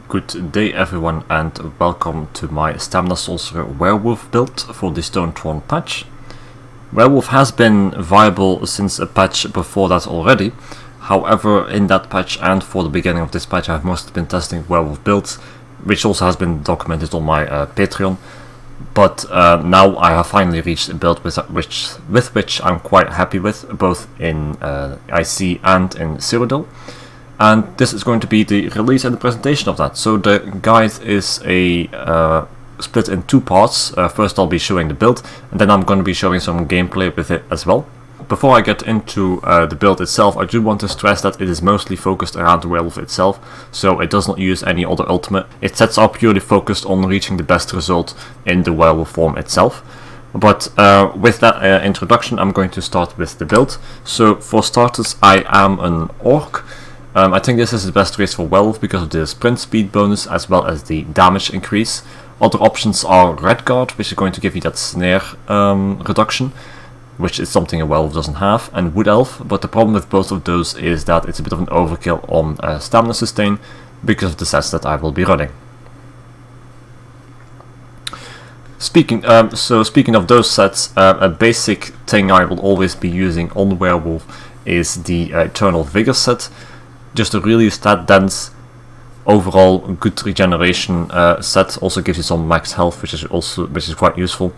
Good day everyone and welcome to my Stamina Sorcerer Werewolf build for the Stonethorn patch. Werewolf has been viable since a patch before that already. However, in that patch and for the beginning of this patch I've mostly been testing Werewolf builds, which also has been documented on my Patreon. But now I have finally reached a build with which I'm quite happy with, both in IC and in Cyrodiil. And this is going to be the release and the presentation of that. So the guide is a split in two parts. First I'll be showing the build, and then I'm going to be showing some gameplay with it as well. Before I get into the build itself, I do want to stress that it is mostly focused around the Werewolf itself, so it does not use any other ultimate. Its sets are purely focused on reaching the best result in the Werewolf form itself. But with that introduction, I'm going to start with the build. So for starters, I am an Orc. I think this is the best race for Werewolf because of the sprint speed bonus as well as the damage increase. Other options are Redguard, which is going to give you that snare reduction, which is something a Werewolf doesn't have, and Wood Elf, but the problem with both of those is that it's a bit of an overkill on stamina sustain because of the sets that I will be running. Speaking of those sets, a basic thing I will always be using on Werewolf is the Eternal Vigor set. Just a really stat dense, overall good regeneration set. Also gives you some max health, which is quite useful.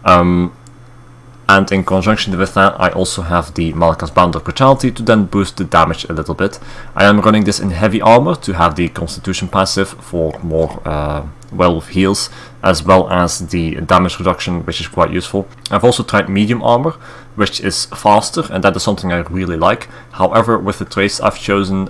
And in conjunction with that, I also have the Malaka's Bound of Brutality to then boost the damage a little bit. I am running this in heavy armor to have the Constitution passive for more Werewolf heals, as well as the damage reduction, which is quite useful. I've also tried medium armor, which is faster, and that is something I really like. However, with the traits I've chosen,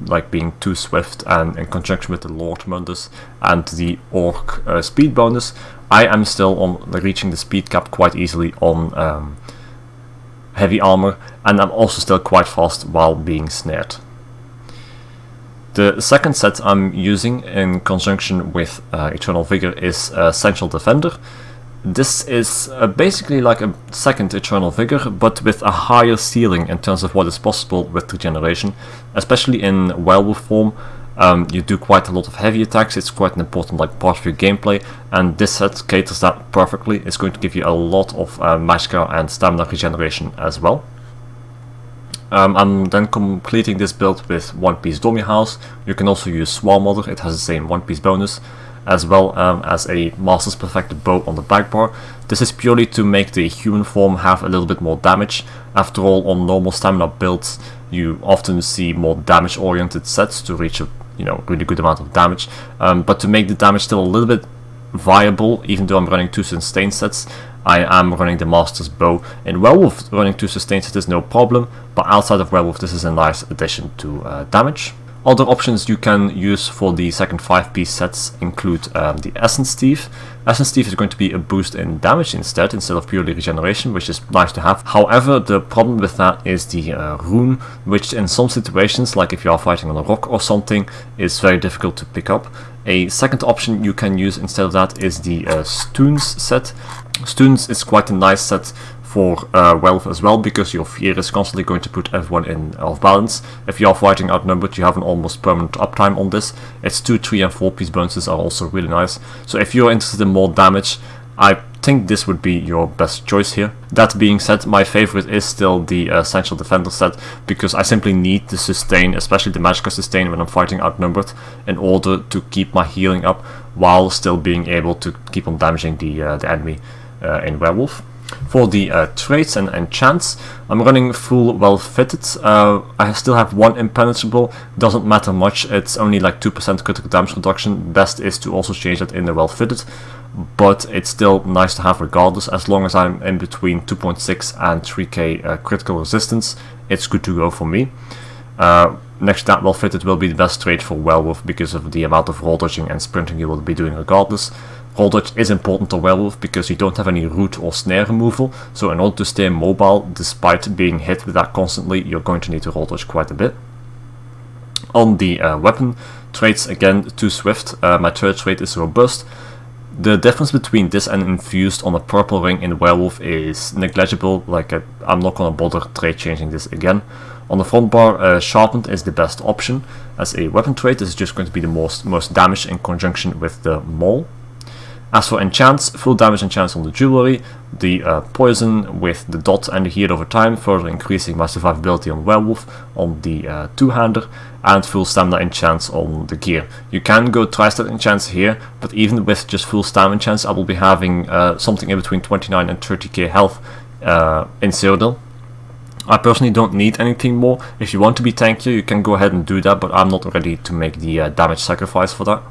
like being too swift, and in conjunction with the Lord Mundus and the Orc speed bonus, I am still on reaching the speed cap quite easily on heavy armor, and I'm also still quite fast while being snared. The second set I'm using in conjunction with Eternal Vigor is Senchal Defender. This is basically like a second Eternal Vigor, but with a higher ceiling in terms of what is possible with regeneration, especially in Werewolf form. You do quite a lot of heavy attacks. It's quite an important part of your gameplay, and this set caters that perfectly. It's going to give you a lot of magicka and stamina regeneration as well. I'm then completing this build with one piece dummy house. You can also use Swarm Mother, it has the same one piece bonus, as well as a Master's Perfected Bow on the back bar. This is purely to make the human form have a little bit more damage. After all, on normal stamina builds, you often see more damage oriented sets to reach a really good amount of damage, but to make the damage still a little bit viable, even though I'm running two sustain sets, I am running the Master's Bow. In Werewolf, running two sustain sets is no problem, but outside of Werewolf this is a nice addition to damage. Other options you can use for the second 5-piece sets include the Essence Thief. Essence Thief is going to be a boost in damage instead of purely regeneration, which is nice to have. However, the problem with that is the rune, which in some situations, like if you are fighting on a rock or something, is very difficult to pick up. A second option you can use instead of that is the Stuns set. Stuns is quite a nice set for Werewolf as well, because your fear is constantly going to put everyone in off balance. If you are fighting outnumbered, you have an almost permanent uptime on this. Its 2, 3 and 4 piece bonuses are also really nice. So if you're interested in more damage, I think this would be your best choice here. That being said, my favorite is still the Senchal Defender set, because I simply need the sustain, especially the magicka sustain when I'm fighting outnumbered, in order to keep my healing up while still being able to keep on damaging the enemy in Werewolf. For the traits and enchants, I'm running full well fitted. I still have one impenetrable, doesn't matter much, it's only like 2% critical damage reduction. Best is to also change that in the well fitted, but it's still nice to have regardless. As long as I'm in between 2.6 and 3k critical resistance, it's good to go for me. Next to that, well fitted will be the best trait for Werewolf because of the amount of roll dodging and sprinting you will be doing regardless. Roll dodge is important to Werewolf because you don't have any root or snare removal, so in order to stay mobile despite being hit with that constantly, you're going to need to roll dodge quite a bit. On the weapon traits, again, too swift. My third trait is robust. The difference between this and infused on a purple ring in Werewolf is negligible. I'm not gonna bother trait changing this again. On the front bar, Sharpened is the best option. As a weapon trait, this is just going to be the most damage in conjunction with the Maul. As for enchants, full damage enchants on the jewelry, the poison with the dot and the heal over time, further increasing my survivability on Werewolf on the two-hander, and full stamina enchants on the gear. You can go tri-stat enchants here, but even with just full stamina enchants, I will be having something in between 29 and 30k health in Cyrodiil. I personally don't need anything more. If you want to be tankier, you can go ahead and do that, but I'm not ready to make the damage sacrifice for that.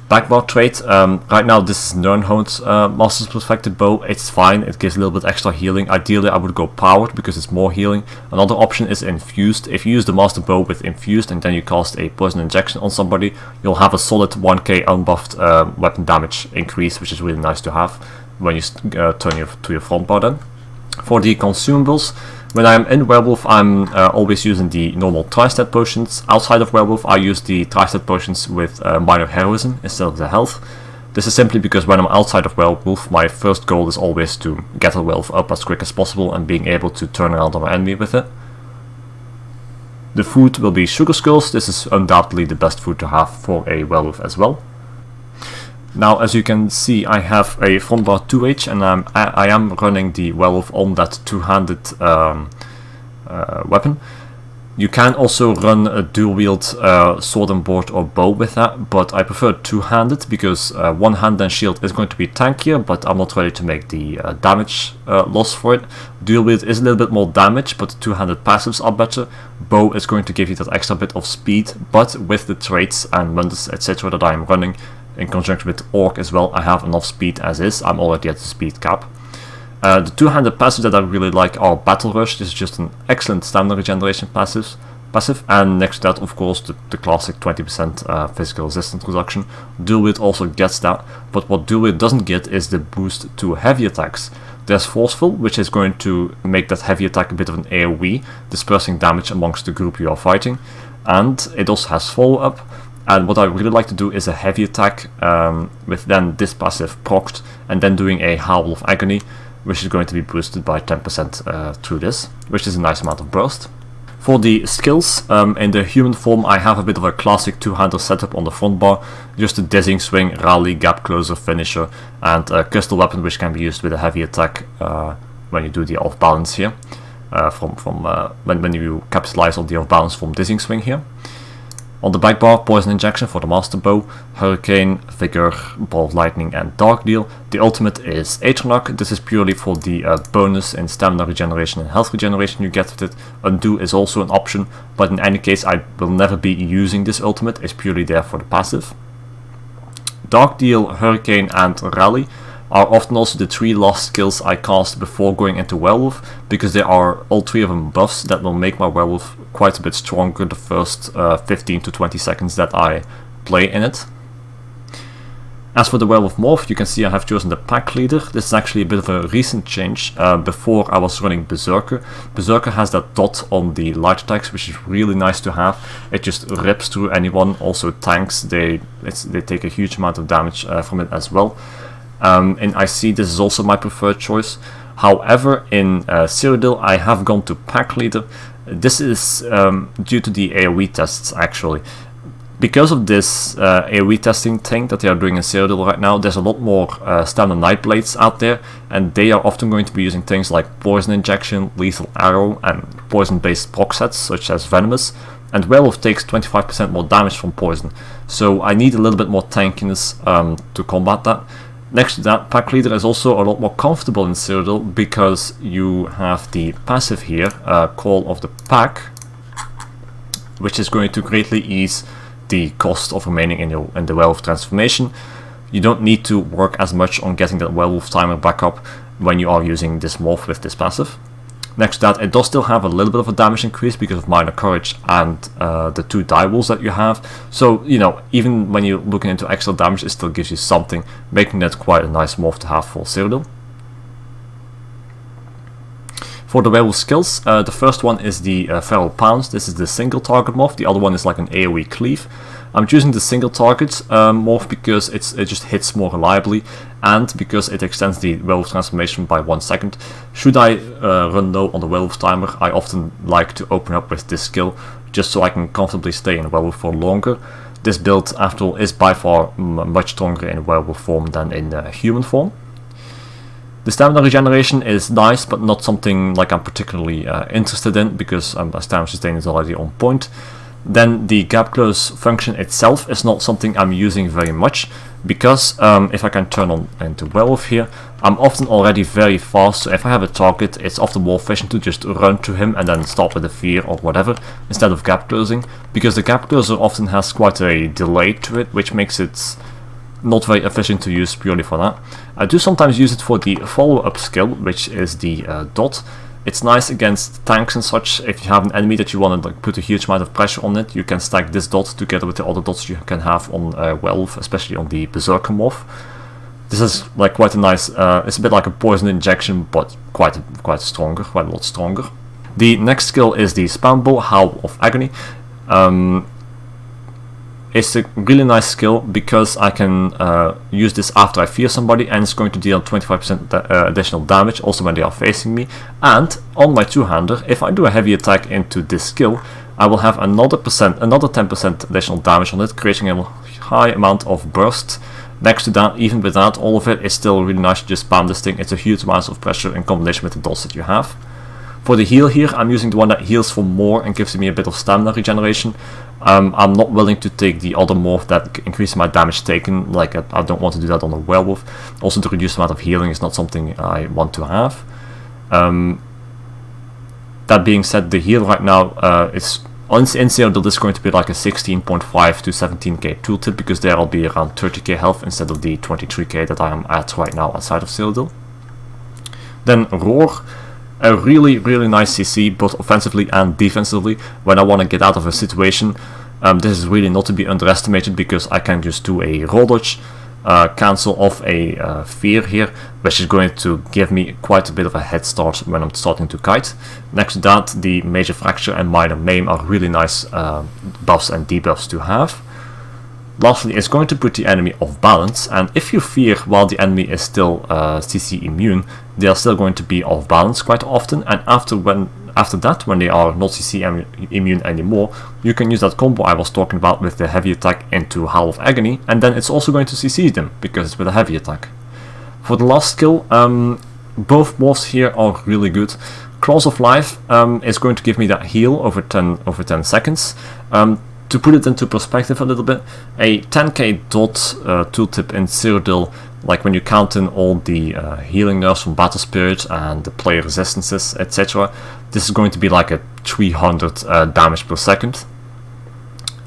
Backbar trait, right now this is Nirnhound's Master's Perfected Bow. It's fine, it gives a little bit extra healing. Ideally I would go Powered because it's more healing. Another option is Infused. If you use the Master Bow with Infused and then you cast a Poison Injection on somebody, you'll have a solid 1k unbuffed weapon damage increase, which is really nice to have when you turn to your front bar then. For the consumables, when I'm in Werewolf, I'm always using the normal tri-stat potions. Outside of Werewolf, I use the tri-stat potions with minor heroism instead of the health. This is simply because when I'm outside of Werewolf, my first goal is always to get a Werewolf up as quick as possible and being able to turn around on my enemy with it. The food will be Sugar Skulls. This is undoubtedly the best food to have for a Werewolf as well. Now, as you can see, I have a front bar 2H, and I am running the Werewolf on that two-handed weapon. You can also run a dual-wield sword and board or bow with that, but I prefer two-handed because one hand and shield is going to be tankier, but I'm not ready to make the damage loss for it. Dual-wield is a little bit more damage, but two-handed passives are better. Bow is going to give you that extra bit of speed, but with the traits and wonders, etc. that I am running, in conjunction with Orc as well, I have enough speed as is. I'm already at the speed cap. The two-handed passives that I really like are Battle Rush. This is just an excellent stamina regeneration passive, and next to that, of course, the classic 20% physical resistance reduction. Dual Wield also gets that, but what Dual Wield doesn't get is the boost to heavy attacks. There's Forceful, which is going to make that heavy attack a bit of an AoE, dispersing damage amongst the group you are fighting, and it also has Follow-up. And what I really like to do is a heavy attack with then this passive procced and then doing a Howl of Agony, which is going to be boosted by 10% through this, which is a nice amount of burst. For the skills, in the human form I have a bit of a classic two-hander setup on the front bar, just a Dizzying Swing, Rally, Gap Closer, Finisher, and a Crystal Weapon which can be used with a heavy attack when you do the off balance here, when you capitalize on the off balance from Dizzying Swing here. On the back bar, Poison Injection for the Master Bow, Hurricane, Vigor, Ball of Lightning, and Dark Deal. The ultimate is Atronach. This is purely for the bonus in stamina regeneration and health regeneration you get with it. Undo is also an option, but in any case I will never be using this ultimate. It's purely there for the passive. Dark Deal, Hurricane, and Rally are often also the three last skills I cast before going into Werewolf, because they are all three of them buffs that will make my Werewolf quite a bit stronger the first 15 to 20 seconds that I play in it. As for the Werewolf Morph, you can see I have chosen the Pack Leader. This is actually a bit of a recent change. Before I was running Berserker. Berserker has that dot on the light attacks, which is really nice to have. It just rips through anyone. Also tanks, they take a huge amount of damage from it as well. In IC, this is also my preferred choice. However, in Cyrodiil, I have gone to Pack Leader. This is due to the AoE tests, actually. Because of this AoE testing thing that they are doing in Cyrodiil right now, there's a lot more standard Nightblades out there, and they are often going to be using things like Poison Injection, Lethal Arrow, and poison-based proc sets, such as Venomous. And Werewolf takes 25% more damage from poison, so I need a little bit more tankiness to combat that. Next to that, Pack Leader is also a lot more comfortable in Cyrodiil because you have the passive here, Call of the Pack, which is going to greatly ease the cost of remaining in the Werewolf transformation. You don't need to work as much on getting that Werewolf timer back up when you are using this morph with this passive. Next to that, it does still have a little bit of a damage increase because of Minor Courage and the 2 die rolls that you have. So, you know, even when you're looking into extra damage, it still gives you something, making that quite a nice morph to have for Cyrodiil. For the Werewolf skills, the first one is the Feral Pounce. This is the single target morph, the other one is like an AoE cleave. I'm choosing the single target morph because it just hits more reliably, and because it extends the werewolf transformation by 1 second. Should I run low on the werewolf timer, I often like to open up with this skill, just so I can comfortably stay in werewolf for longer. This build, after all, is by far much stronger in werewolf form than in human form. The stamina regeneration is nice, but not something like I'm particularly interested in, because my stamina sustain is already on point. Then the gap close function itself is not something I'm using very much, because if I can turn on into werewolf here, I'm often already very fast, so if I have a target, it's often more efficient to just run to him and then start with a fear or whatever, instead of gap closing, because the gap closer often has quite a delay to it, which makes it not very efficient to use purely for that. I do sometimes use it for the follow-up skill, which is the dot. It's nice against tanks and such. If you have an enemy that you want to put a huge amount of pressure on it, you can stack this dot together with the other dots you can have on Werewolf, especially on the Berserker morph. This is like quite a nice, it's a bit like a poison injection, but quite a lot stronger. The next skill is the spam bow, Howl of Agony. It's a really nice skill because I can use this after I fear somebody, and it's going to deal 25% additional damage also when they are facing me. And on my two-hander, if I do a heavy attack into this skill, I will have another 10% additional damage on it, creating a high amount of burst. Next to that, even without all of it, it's still really nice to just spam this thing. It's a huge amount of pressure in combination with the dots that you have. For the heal here, I'm using the one that heals for more and gives me a bit of stamina regeneration. I'm not willing to take the other morph that increases my damage taken, like I don't want to do that on a werewolf. Also, the reduced amount of healing is not something I want to have. That being said, the heal right now is in Cyrodiil is going to be like a 16.5 to 17k tooltip, because there I'll be around 30k health instead of the 23k that I am at right now outside of Cyrodiil. Then Roar. A really nice CC, both offensively and defensively, when I want to get out of a situation. This is really not to be underestimated, because I can just do a roll dodge, cancel off a fear here, which is going to give me quite a bit of a head start when I'm starting to kite. Next to that, the Major Fracture and Minor Maim are really nice buffs and debuffs to have. Lastly, it's going to put the enemy off balance, and if you fear while the enemy is still CC immune, they are still going to be off balance quite often, and after that, when they are not CC immune anymore, you can use that combo I was talking about with the heavy attack into Howl of Agony, and then it's also going to CC them, because it's with a heavy attack. For the last skill, both morphs here are really good. Claws of Life is going to give me that heal over 10 seconds. To put it into perspective a little bit, a 10k dot tooltip in Cyrodiil, like when you count in all the healing nerfs from Battle Spirit and the player resistances, etc., this is going to be like a 300 damage per second,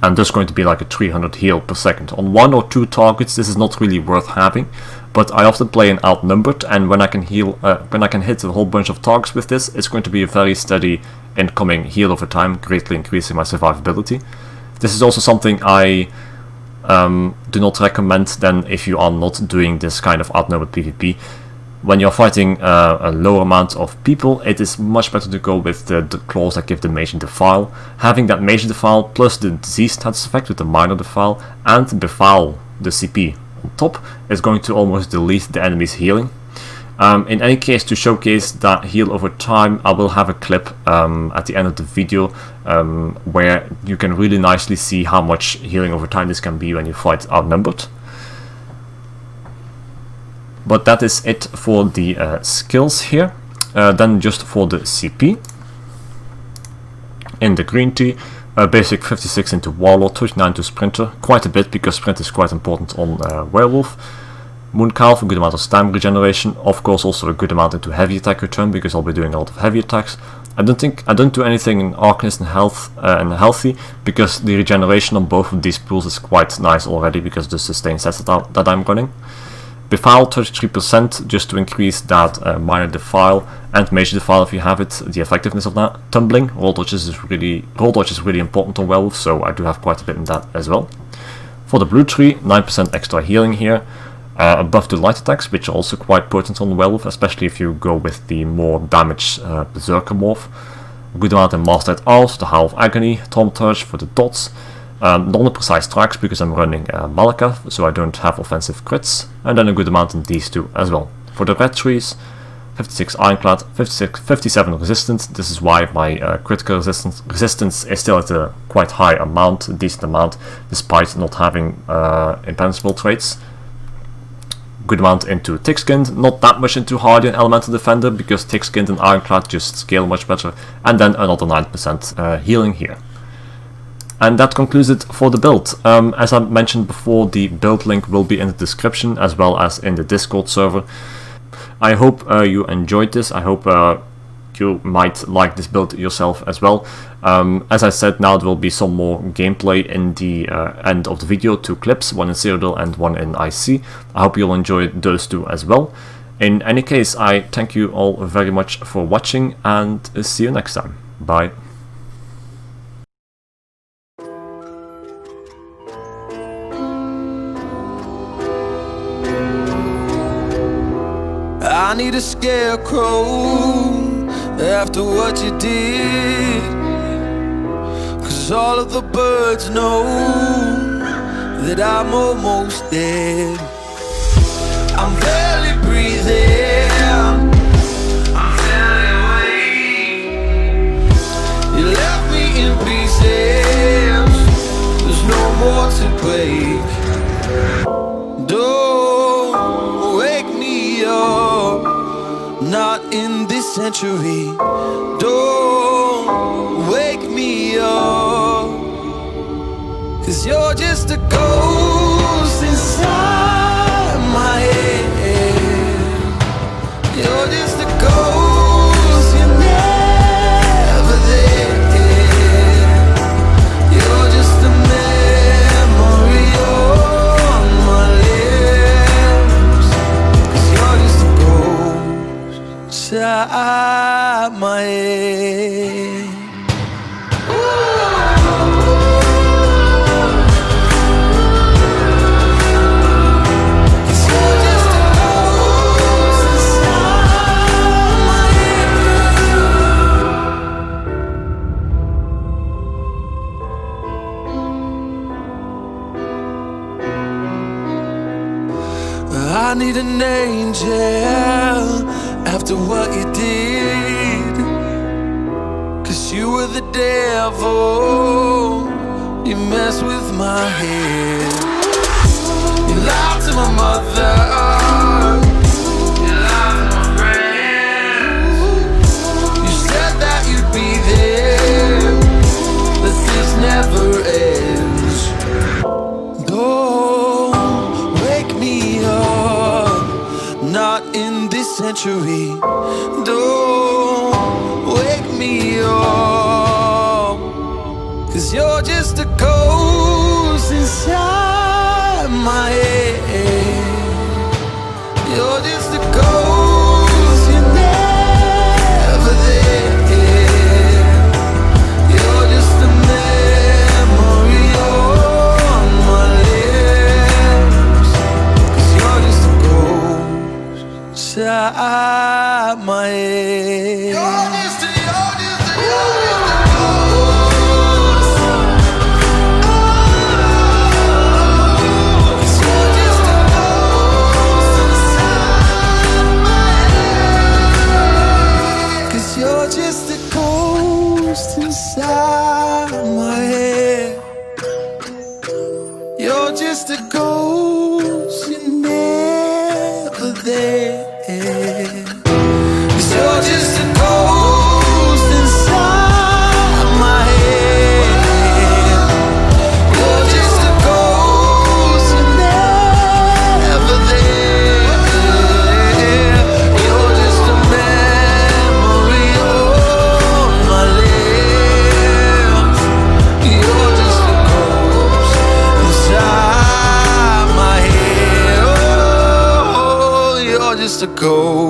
and there's going to be like a 300 heal per second. On 1 or 2 targets, this is not really worth having, but I often play in Outnumbered, and when I can hit a whole bunch of targets with this, it's going to be a very steady incoming heal over time, greatly increasing my survivability. This is also something I do not recommend then if you are not doing this kind of outnumbered PvP. When you're fighting a lower amount of people, it is much better to go with the claws that give the Major Defile. Having that Major Defile plus the disease status effect with the Minor Defile and Befoul, the CP on top, is going to almost delete the enemy's healing. In any case, to showcase that heal over time, I will have a clip at the end of the video where you can really nicely see how much healing over time this can be when you fight outnumbered. But that is it for the skills here. Then just for the CP. In the green tea, basic 56 into Warlord, 39 to Sprinter, quite a bit because Sprint is quite important on Werewolf. Mooncalf, a good amount of stamina regeneration, of course also a good amount into heavy attack return, because I'll be doing a lot of heavy attacks. I don't do anything in Arcanist and Health and Healthy, because the regeneration on both of these pools is quite nice already, because of the sustain sets that I'm running. Befoul 33% just to increase that Minor Defile and Major Defile if you have it, the effectiveness of that. Tumbling, roll dodge is really important on Werewolf, so I do have quite a bit in that as well. For the blue tree, 9% extra healing here. Above the light attacks, which are also quite potent on Werewolf, especially if you go with the more damaged Berserker morph. A good amount in Master at Arms, the Howl of Agony, Thaumaturge for the dots. Normal precise tracks because I'm running magicka, so I don't have offensive crits, and then a good amount in these two as well. For the red trees, 56 ironclad, 57 resistance. This is why my critical resistance is still at a quite high amount, a decent amount, despite not having impenetrable traits. Good amount into thick-skinned, not that much into hardy and elemental defender, because thick-skinned and ironclad just scale much better, and then another 9% healing here. And that concludes it for the build. As I mentioned before, the build link will be in the description as well as in the Discord server. I hope you enjoyed this. I hope you might like this build yourself as well. As I said, now there will be some more gameplay in the end of the video, 2 clips, one in Cyrodiil and one in IC. I hope you'll enjoy those two as well. In any case, I thank you all very much for watching, and see you next time. Bye. I need a scarecrow after what you did, 'cause all of the birds know that I'm almost dead. I'm barely breathing, I'm barely awake. You left me in pieces, there's no more to break. Don't wake me up, not in this century. Don't wake me up, 'cause you're just a ghost inside my head. You're just a ghost, you're never there. You're just a memory on my lips, 'cause you're just a ghost inside my head. I need an angel after what you did, 'cause you were the devil, you messed with my head. You lied to my mother, you lied to my friends. You said that you'd be there, but this never ends. Don't wake me up, not in this century. Don't wake me up, 'cause you're just a ghost inside my head. You're just a ghost, you're never there. You're just a memory on my lips, 'cause you're just a ghost inside my head. You're just a inside my head. You're just a ghost, you're never there. 'Cause you're just a ghost inside my head. You're just a ghost, you're never there. You're just a memory on my lips. You're just a ghost inside my head. Oh, you're just a ghost.